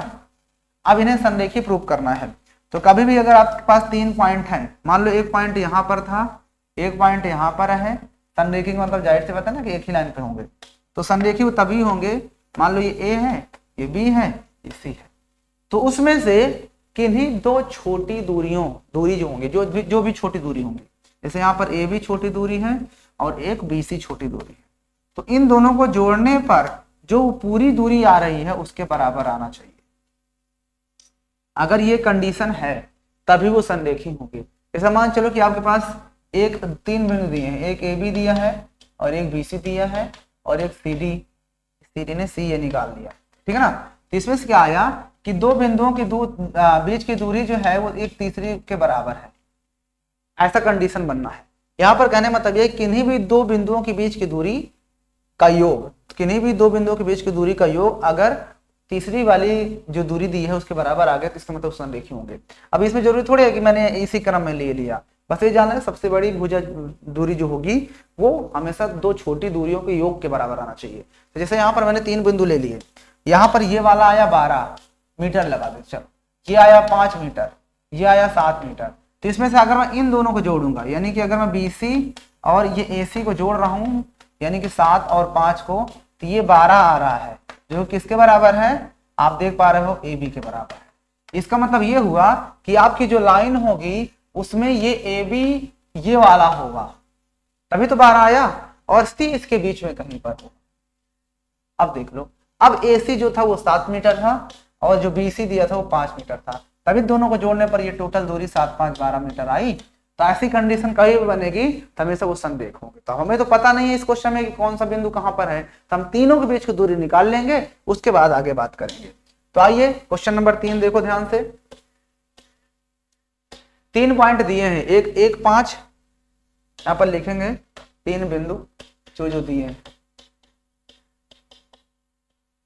अब इन्हें संरेखी प्रूव करना है। तो कभी भी अगर आपके पास 3 पॉइंट हैं, मान लो एक पॉइंट यहाँ पर था, एक पॉइंट यहाँ पर है, संरेखी का मतलब जाहिर से पता है ना कि एक ही लाइन पे होंगे, तो संरेखी वो तभी होंगे, मान लो ये ए है, ये बी है, ये सी है, तो उसमें से किन्हीं 2 छोटी दूरी जो होंगे, जो भी छोटी दूरी होंगी, जैसे यहाँ पर ए बी छोटी दूरी है और एक बी सी छोटी दूरी है, तो इन दोनों को जोड़ने पर जो पूरी दूरी आ रही है उसके बराबर आना चाहिए। अगर ये कंडीशन है तभी वो संरेखी होगी। ऐसा मान चलो कि आपके पास 3 बिंदु दिए हैं, एक ए बी दिया है और एक बी सी दिया है और एक सी डी ने सी ए निकाल दिया, ठीक है ना। तो इसमें से क्या आया कि 2 बिंदुओं की बीच की दूरी जो है वो एक तीसरी के बराबर है, ऐसा कंडीशन बनना है। यहाँ पर कहने मतलब ये किन्हीं भी 2 बिंदुओं के बीच की दूरी का योग, किन्हीं भी 2 बिंदुओं के बीच की दूरी का योग अगर तीसरी वाली जो दूरी दी है उसके बराबर आ गया तो इसका मतलब संरेखी होंगे। अब इसमें जरूरी थोड़ी है कि मैंने इसी क्रम में ले लिया, बस ये जानना है सबसे बड़ी भुजा दूरी जो होगी वो हमेशा 2 छोटी दूरियों के योग के बराबर आना चाहिए। तो जैसे यहाँ पर मैंने 3 बिंदु ले लिए, यहाँ पर ये वाला आया 12 मीटर लगा दे, चलो ये आया 5 मीटर, ये आया 7 मीटर, तो इसमें से अगर मैं इन दोनों को जोड़ूंगा, यानी कि अगर मैं BC और ये AC को जोड़ रहा हूँ, यानी कि 7 और 5 को, तो ये 12 आ रहा है जो किसके बराबर है, आप देख पा रहे हो AB के बराबर है। इसका मतलब ये हुआ कि आपकी जो लाइन होगी उसमें ये AB ये वाला होगा, तभी तो 12 आया, और C इसके बीच में कहीं पर होगा। अब देख लो, अब AC जो था वो 7 मीटर था और जो BC दिया था वो 5 मीटर था, तभी दोनों को जोड़ने पर ये टोटल दूरी 7 5 12 मीटर आई। तो ऐसी कंडीशन कभी भी बनेगी तो हमेशा वो संरेख होंगे। तो हमें तो पता नहीं है इस क्वेश्चन में कि कौन सा बिंदु कहां पर है, तो हम तीनों के बीच की दूरी निकाल लेंगे, उसके बाद आगे बात करेंगे। तो आइए क्वेश्चन नंबर 3 देखो ध्यान से। 3 पॉइंट दिए हैं, एक 5, यहां पर लिखेंगे 3 बिंदु जो दिए हैं,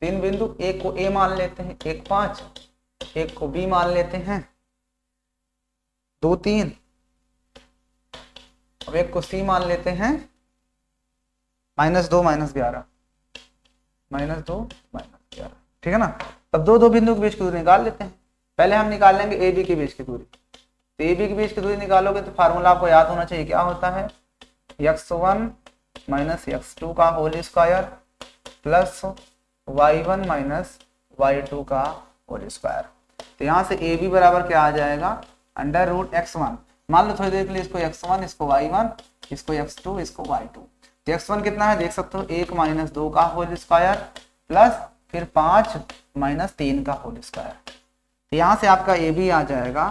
3 बिंदु, एक को A मान लेते हैं, एक 5, एक को B मान लेते हैं 2 3, अब एक को C मान लेते हैं -2 -11, -2 -11, ठीक है ना। तब 2 बिंदु के बीच की दूरी निकाल लेते हैं। पहले हम निकाल लेंगे AB के बीच की दूरी। तो AB के बीच की दूरी निकालोगे तो फार्मूला आपको याद होना चाहिए, क्या होता है, x1 - x2 का whole square plus y1 - y2 का होल स्क्वायर। तो यहाँ से AB बराबर क्या आ जाएगा, √x1, मान लो थोड़ी देर के लिए इसको x1, इसको y1, इसको x2, इसको y2। तो x1 कितना है देख सकते हो, 1 - 2 का होल स्क्वायर प्लस फिर 5 - 3 का होल स्क्वायर। तो यहाँ से आपका AB आ जाएगा,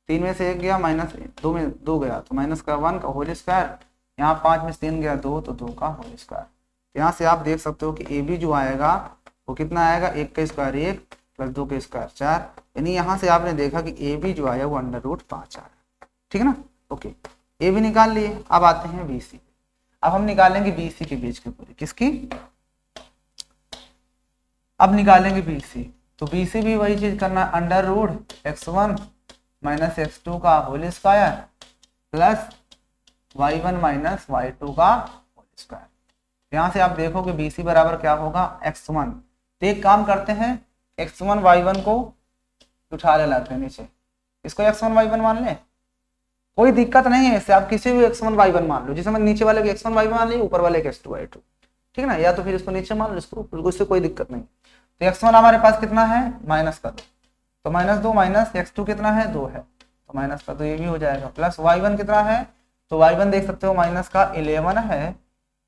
3 में से 1 गया, -2 में 2 गया तो -1 का होल स्क्वायर, यहाँ 5 में से 3 गया 2 तो 2 का होल स्क्वायर। यहाँ से आप देख सकते हो कि AB जो आएगा वो कितना आएगा, 1 का स्क्वायर 1 प्लस 2 का स्क्वायर 4, यानी यहाँ से आपने देखा कि AB जो आया वो √5 आया, ठीक है ना। ओके, AB निकाल लिए। अब आते हैं BC। अब हम निकालेंगे BC के बीच की दूरी, किसकी, अब निकालेंगे BC। तो BC भी वही चीज करना, √x1 - x2 का whole square plus y1 - y2 का होल स्क्वायर। यहाँ से आप देखोगे BC बराबर क्या होगा, x1। तो एक काम करते हैं, x1 y1 को उठा ले लाते हैं नीचे, इसको x1 y1 मान ले, कोई दिक्कत नहीं है इससे, आप किसी भी x1 y1 मान लो, जैसे मैं नीचे वाले को x1 y1 मान ली, ऊपर वाले को x2 y2, ठीक है ना, या तो फिर इसको नीचे मान लो, इसको, उससे कोई दिक्कत नहीं। तो x1 हमारे पास कितना है माइनस का 2, तो -2 माइनस x2 कितना है 2 है, तो माइनस का, तो ये भी हो जाएगा, प्लस y1 कितना है, तो y1 देख सकते हो माइनस का 11 है,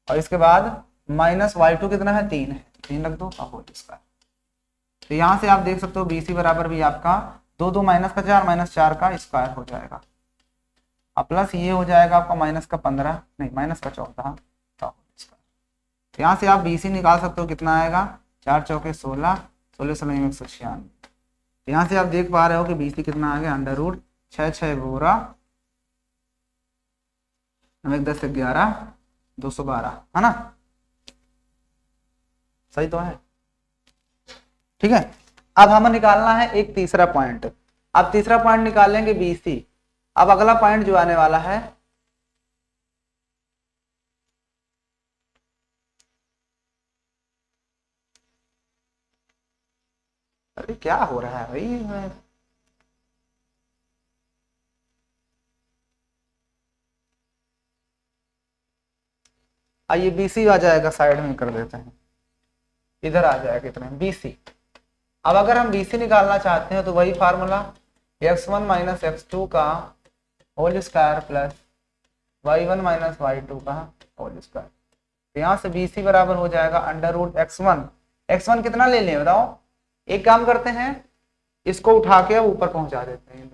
और इसके बाद माइनस y2 कितना है 3 है, 3 रख दो होल स्क्वायर। तो यहाँ से आप देख सकते हो BC बराबर भी आपका 2 माइनस का 4 माइनस 4 का स्क्वायर हो जाएगा, अब प्लस ये हो जाएगा आपका माइनस का 15 नहीं माइनस का 14 का होल स्क्वायर। यहाँ से आप BC निकाल सकते हो, कितना आएगा 4 चौके 16, 16 16 196। यहाँ से आप देख पा रहे हो कि BC कितना आ गया अंडर रूट 6 6 12 10 11 212, है ना, सही तो है, ठीक है। अब हमें निकालना है एक तीसरा पॉइंट, अब तीसरा पॉइंट निकालेंगे BC। अब अगला पॉइंट जो आने वाला है अरे क्या हो रहा है भाई, आइए BC आ जाएगा, साइड में कर देते हैं, इधर आ जाएगा कितने BC। अब अगर हम BC निकालना चाहते हैं तो वही फार्मूला x1 माइनस x2 का whole square plus y1 minus y2 का होल स्क्वायर। तो यहाँ से BC बराबर हो जाएगा अंडर रूट x1, x1 कितना ले लें बताओ, एक काम करते हैं इसको उठा के अब ऊपर पहुंचा देते हैं,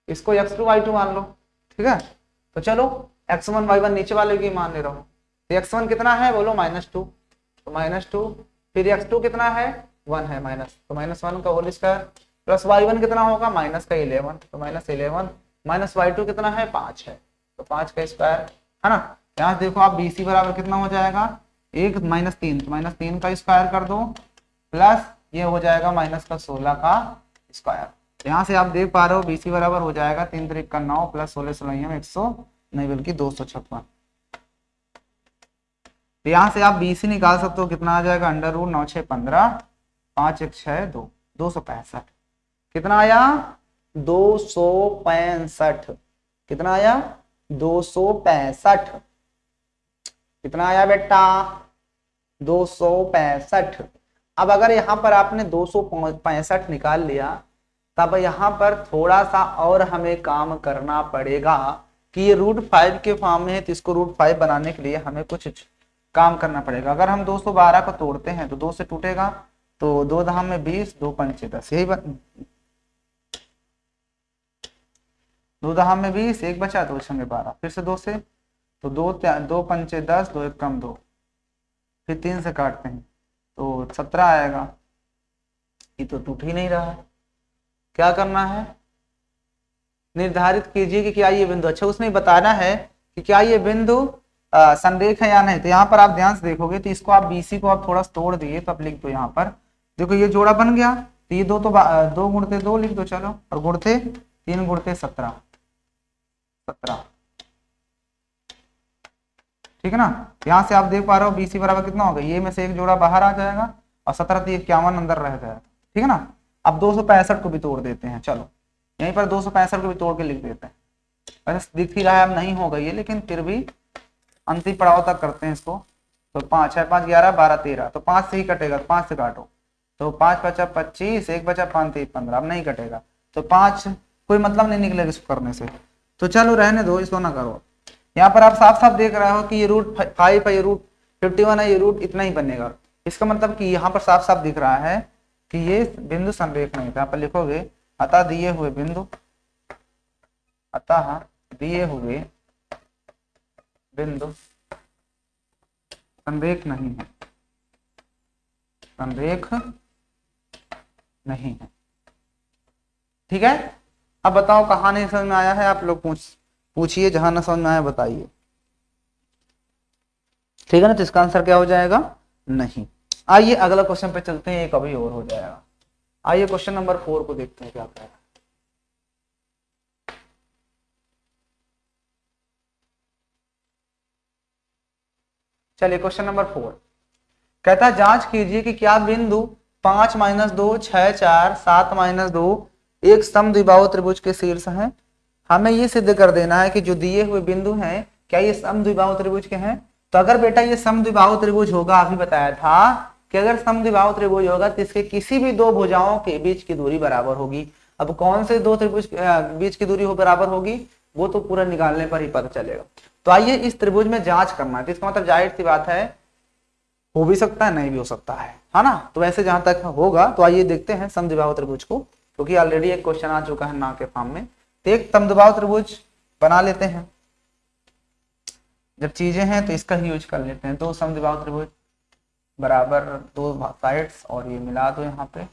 इसको x2 y2 मान लो, ठीक है। तो चलो x1 y1 नीचे वाले की मान ले रहा हूँ, तो x1 कितना है बोलो -2, तो -2, फिर x2 कितना है 1 है माइनस, तो -1 का होल स्क्वायर प्लस y1 कितना होगा माइनस का 11, तो -11 माइनस y2 कितना है 5 है, तो 5 का स्क्वायर, है ना। यहाँ देखो आप BC बराबर कितना हो जाएगा 1 -3, तो -3 का स्क्वायर कर दो प्लस ये हो जाएगा माइनस का 16 का स्क्वायर। यहाँ से आप देख पा रहे हो BC बराबर हो जाएगा 3 3 का 9 प्लस 16 16 100 नहीं बल्कि 256। तो यहाँ से आप BC निकाल सकते हो, कितना आ जाएगा अंडर रूट 9 6 15 5 1 6 2 265, कितना आया 265, कितना आया 265, कितना आया बेटा 265। अब अगर यहाँ पर आपने 265 निकाल लिया, तब यहाँ पर थोड़ा सा और हमें काम करना पड़ेगा कि ये √5 के फॉर्म में है, तो इसको √5 बनाने के लिए हमें कुछ काम करना पड़ेगा। अगर हम 212 को तोड़ते हैं तो 2 से टूटेगा, तो 2 धाम में 20 2 पंचे 10, यही 2 धाम में 20 1 बचा 2 छंगे 12, फिर से 2 से, तो 2 पंचे 10 2 1 कम 2, फिर 3 से काटते हैं तो 17 आएगा, ये तो टूट ही नहीं रहा है। क्या करना है, निर्धारित कीजिए कि क्या ये बिंदु, अच्छा उसने बताना है कि क्या ये बिंदु संरेख है या नहीं। तो यहाँ पर आप ध्यान से देखोगे तो इसको आप BC को आप थोड़ा तोड़ दिए, तो आप लिख दो यहाँ पर, देखो ये जोड़ा बन गया, तो ये 2 तो 2 गुणते 2 लिख दो चलो, और गुणते 3 गुणते 17 17, ठीक है ना। यहाँ से आप देख पा रहे हो BC बराबर कितना होगा, ये में से एक जोड़ा बाहर आ जाएगा और 17 तो 51 अंदर रह जाएगा, ठीक है ना। अब 265 को भी तोड़ देते हैं, चलो यहीं पर 265 को भी तोड़ के लिख देते हैं, वैसे दिख ही रहा है अब नहीं होगा ये, लेकिन फिर भी अंतिम पड़ाव तक करते हैं इसको। तो 5 है 5 11 12 13, तो 5 से ही कटेगा, तो 5 से काटो, तो 5 बचा 25 1 बचा 5 3 15, अब नहीं कटेगा, तो 5 कोई मतलब नहीं निकलेगा इसको करने से, तो चलो रहने दो, इसको ना करो। यहाँ पर आप साफ साफ देख रहे हो कि ये √5 है, ये √51 है, ये रूट इतना ही बनेगा, इसका मतलब कि यहाँ पर साफ साफ दिख रहा है कि ये बिंदु संरेख नहीं था। यहाँ पर लिखोगे अतः दिए हुए बिंदु, अतः दिए हुए बिंदु संरेख नहीं है, संरेख नहीं है, ठीक है। अब बताओ कहाँ नहीं समझ में आया है, आप लोग पूछिए, जहां ना समझ में आया बताइए, ठीक है ना। तो इसका आंसर क्या हो जाएगा नहीं। आइए अगला क्वेश्चन पे चलते हैं, एक अभी और हो जाएगा। आइए क्वेश्चन नंबर 4 को देखते हैं क्या कह रहा है। चलिए क्वेश्चन नंबर 4 कहता है जांच कीजिए कि क्या बिंदु 5 माइनस 2 6 4 7 माइनस 2 एक समद्विबाहु त्रिभुज के शीर्ष हैं। हमें ये सिद्ध कर देना है कि जो दिए हुए बिंदु हैं क्या ये समद्विबाहु त्रिभुज के हैं। तो अगर बेटा ये समद्विबाहु त्रिभुज होगा, अभी बताया था कि अगर समद्विबाहु त्रिभुज होगा तो इसके किसी भी दो भुजाओं के बीच की दूरी बराबर होगी। अब कौन से दो त्रिभुज बीच की दूरी बराबर होगी वो तो पूरा निकालने पर ही पता चलेगा। तो आइए इस त्रिभुज में जांच करना है। तो इसका मतलब जाहिर सी बात है हो भी सकता है नहीं भी हो सकता है ना। तो वैसे जहां तक होगा तो आइए देखते हैं समद्विबाहु त्रिभुज को, क्योंकि ऑलरेडी एक क्वेश्चन आ चुका है ना के फॉर्म में। तो एक समद्विबाहु त्रिभुज बना लेते हैं। जब चीजें हैं तो इसका ही यूज कर लेते हैं। दो समद्विबाहु त्रिभुज बराबर दो साइड्स और ये मिला दो यहाँ पे।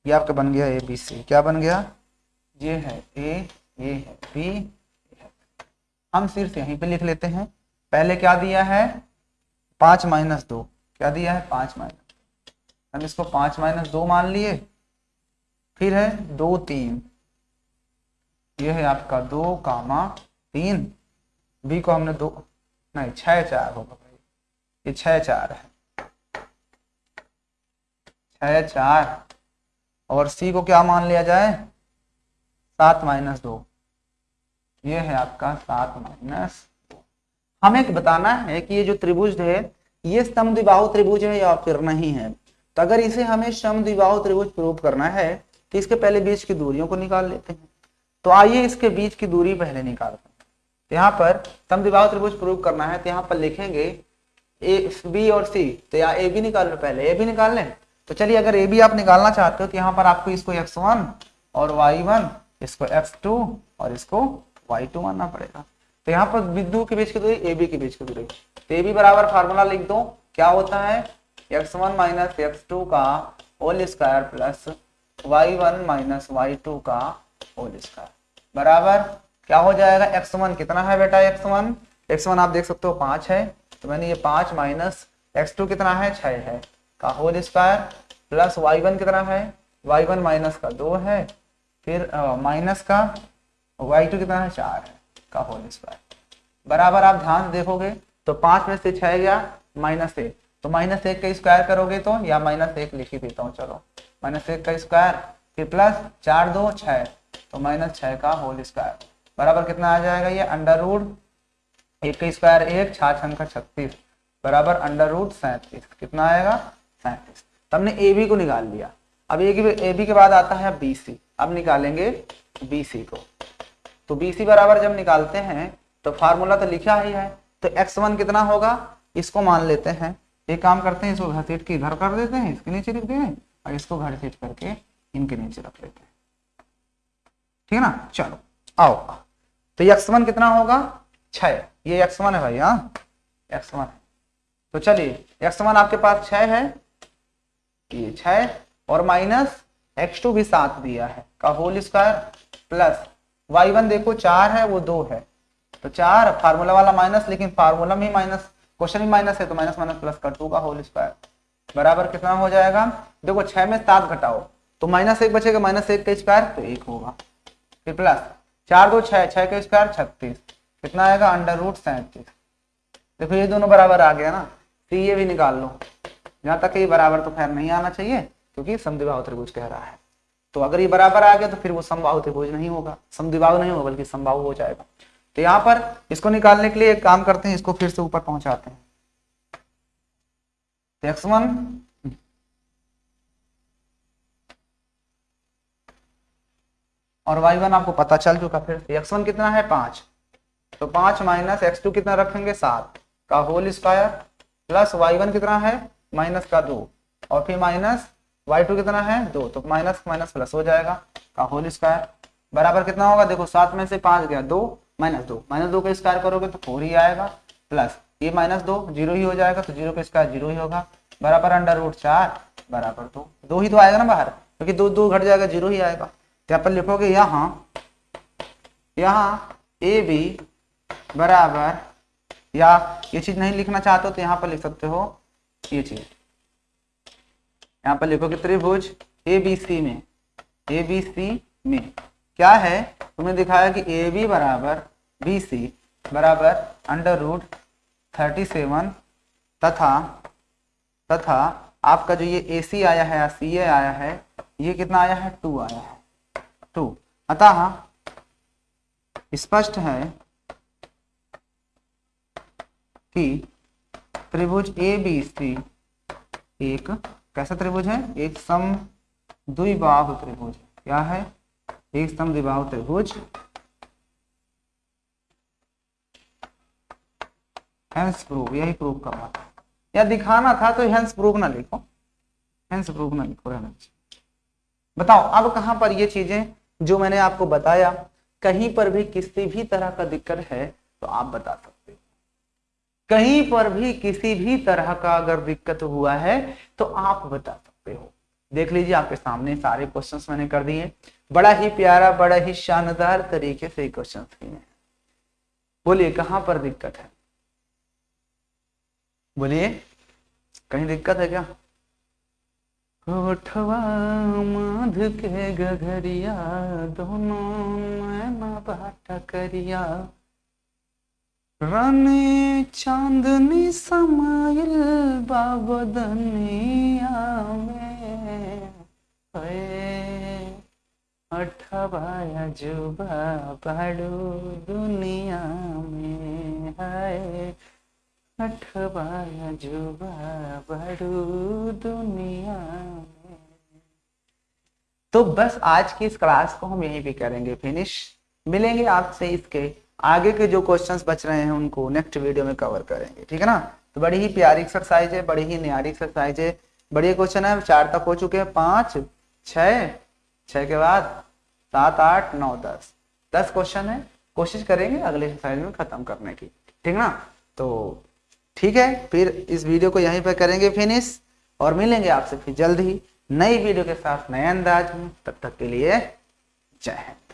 ये आपका बन गया ए बी सी। क्या बन गया? ये है ए, ये है बी। हम सिर्फ यहीं पे लिख लेते हैं। पहले क्या दिया है? 5 माइनस 2। क्या दिया है? 5 माइनस, हम इसको 5 माइनस 2 मान लिए। फिर है 2 3, ये है आपका 2 कामा 3। बी को हमने 2 नहीं 6 4 होगा भाई, ये 6 4 है, 6 4। और सी को क्या मान लिया जाए? 7 माइनस 2, ये है आपका 7 माइनस 2। हमें एक बताना है कि ये जो त्रिभुज है ये समद्विबाहु त्रिभुज है या फिर नहीं है। तो अगर इसे हमें समद्विबाहु त्रिभुज प्रूव करना है तो इसके पहले बीच की दूरियों को निकाल लेते हैं। तो आइए इसके बीच की दूरी पहले निकालते हैं। तो यहाँ पर समद्विबाहु त्रिभुज प्रूव करना है तो यहाँ पर लिखेंगे ए बी और सी। तो यहाँ ए बी निकाल लो, पहले ए बी निकाल लें। तो चलिए अगर ए बी आप निकालना चाहते हो तो यहाँ पर आपको इसको x1 और y1, इसको x2 और इसको y2 मानना पड़ेगा। तो यहाँ पर बिंदु के बीच की दूरी ए बी के बीच की दूरी। तो ए बी बराबर फार्मूला लिख दो। क्या होता है? x1 माइनस x2 का whole square plus y1 minus y2 का होल स्क्वायर बराबर क्या हो जाएगा? x1 कितना है बेटा? x1 आप देख सकते हो 5 है। तो मैंने ये 5 माइनस x2 कितना है? 6 है का होल स्क्वायर प्लस y1 कितना है? y1 माइनस का 2 है, फिर माइनस का y2 कितना है? 4 है का होल स्क्वायर बराबर। आप ध्यान से देखोगे तो 5 में से 6 गया -1, तो -1 का स्क्वायर करोगे तो या -1 लिख ही देता हूँ, चलो -1 का स्क्वायर फिर प्लस 4 2 6, तो -6 का होल स्क्वायर बराबर कितना आ जाएगा? ये अंडर रूट 1 का स्क्वायर 1, 6 6 का 36 बराबर अंडर रूट 37। कितना आएगा? 37। तो हमने ए बी को निकाल लिया। अब ए बी के बाद आता है बी सी। अब निकालेंगे बी सी को। तो बी सी बराबर जब निकालते हैं तो फार्मूला तो लिखा ही है। तो x1 कितना होगा? इसको मान लेते हैं। एक काम करते हैं, इसको घसीट के इधर कर देते हैं, इसके नीचे लिख देंगे, और इसको घसीट करके इनके नीचे रख लेते हैं। ठीक है ना? चलो आओ। तो x1 कितना होगा? 6। ये x1 है भाई, हाँ x1 है। तो चलिए x1 आपके पास 6 है, ये 6 और माइनस x2 भी 7 दिया है का होल स्क्वायर प्लस y1 देखो 4 है, वो 2 है, तो 4 फार्मूला वाला माइनस, लेकिन फार्मूला में माइनस, क्वेश्चन में माइनस है तो माइनस माइनस प्लस का 2 का होल स्क्वायर बराबर कितना हो जाएगा? देखो 6 में 7 घटाओ तो -1 बचेगा, -1 का स्क्वायर तो 1 होगा, फिर प्लस 4 2 6, 6 का स्क्वायर 36, कितना आएगा? Under root 37। देखो ये दोनों बराबर आ गया ना। तो ये भी निकाल लो। जहां तक ये बराबर तो खैर नहीं आना चाहिए क्योंकि समद्विबाहु त्रिभुज कह रहा है। तो अगर ये बराबर आ गया तो फिर वो समबाहु त्रिभुज नहीं होगा, समद्विबाहु नहीं होगा बल्कि समबाहु हो जाएगा। तो यहाँ पर इसको निकालने के लिए एक काम करते हैं, इसको फिर से ऊपर पहुंचाते हैं। तो x1 और y1 आपको पता चल चुका। फिर x1 कितना है? 5, तो 5 माइनस x2 कितना रखेंगे? 7 का होल स्क्वायर प्लस y1 कितना है? माइनस का 2 और फिर माइनस y2 कितना है? 2, तो माइनस माइनस प्लस हो जाएगा का होल स्क्वायर बराबर कितना होगा? देखो 7 में से 5 गया, 2 -2 का स्क्वायर करोगे तो 4 ही आएगा, प्लस ये -2 0 ही हो जाएगा, तो 0 का स्क्वायर 0 ही होगा बराबर अंडर रूट 4 बराबर 2 ही तो आएगा ना बाहर, क्योंकि 2 घट जाएगा 0 ही आएगा। तो यहाँ पर लिखोगे यहाँ ए बी बराबर, या ये चीज नहीं लिखना चाहते हो तो यहाँ पर लिख सकते हो ये चीज, यहाँ पर लिखोगे त्रिभुज ABC में क्या है? तुमने दिखाया कि AB बराबर BC बराबर अंडर रूट 37 तथा आपका जो ये AC आया है या CA आया है, ये कितना आया है, 2 आया है, 2। अतः स्पष्ट है कि त्रिभुज ABC एक कैसा त्रिभुज है, एक समद्विबाहु त्रिभुज। क्या है, एक समद्विबाहु त्रिभुज। हेंस प्रूव, यही प्रूव करना था या दिखाना था, तो हेंस प्रूव ना लिखो, हेंस प्रूव ना लिखो, रहना चाहिए। बताओ अब कहां पर ये चीजें जो मैंने आपको बताया, कहीं पर भी किसी भी तरह का दिक्कत है तो आप बता सकते हो। कहीं पर भी किसी भी तरह का अगर दिक्कत हुआ है तो आप बता सकते हो। देख लीजिए आपके सामने सारे क्वेश्चंस मैंने कर दिए, बड़ा ही प्यारा, बड़ा ही शानदार तरीके से क्वेश्चंस किए हैं। बोलिए कहां पर दिक्कत है, बोलिए कहीं दिक्कत है क्या? होठवा माध के गगरिया, दोनों नैना बाटा करिया, रानी चांदनी समाइल बाबदनिया में, अठवाया जुबा बाड़ू दुनिया में, है अठवाया जुबा बाड़ू दुनिया में। तो बस आज की इस क्लास को हम यहीं पे करेंगे फिनिश। मिलेंगे आपसे इसके आगे के जो क्वेश्चंस बच रहे हैं उनको नेक्स्ट वीडियो में कवर करेंगे, ठीक है ना। तो बड़ी ही प्यारी एक्सरसाइज है, बड़ी ही न्यारी एक्सरसाइज है, बढ़िया क्वेश्चन है। 4 तक हो चुके हैं, 5 6 के बाद 7 8 9 10 क्वेश्चन है। कोशिश करेंगे अगले एक्सरसाइज में खत्म करने की, ठीक ना। तो ठीक है, फिर इस वीडियो को यहीं पर करेंगे फिनिश और मिलेंगे आपसे फिर जल्द ही नई वीडियो के साथ नए अंदाज में। तब तक के लिए जय हिंद।